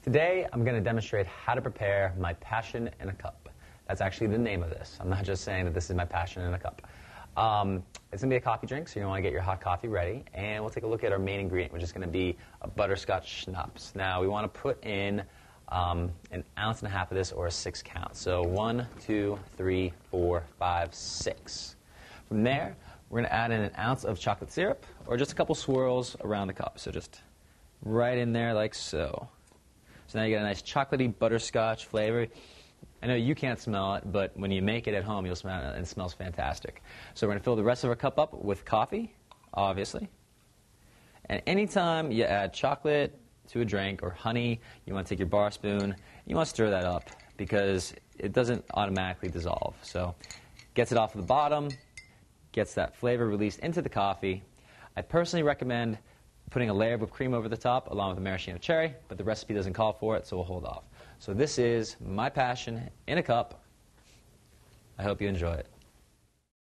Today, I'm going to demonstrate how to prepare my passion in a cup. That's actually the name of this. I'm not just saying that this is my passion in a cup. It's going to be a coffee drink, so you want to get your hot coffee ready. And we'll take a look at our main ingredient, which is going to be a butterscotch schnapps. Now, we want to put in an ounce and a half of this, or a 6 count. So 1, 2, 3, 4, 5, 6. From there, we're going to add in an ounce of chocolate syrup, or just a couple swirls around the cup. So just right in there like so. So now you get a nice chocolatey butterscotch flavor. I know you can't smell it, but when you make it at home, you'll smell it, and it smells fantastic. So we're going to fill the rest of our cup up with coffee, obviously. And anytime you add chocolate to a drink or honey, you want to take your bar spoon, you want to stir that up because it doesn't automatically dissolve. So gets it off of the bottom, gets that flavor released into the coffee. I personally recommend putting a layer of whipped cream over the top along with a maraschino cherry, but the recipe doesn't call for it, so we'll hold off. So this is my passion in a cup. I hope you enjoy it.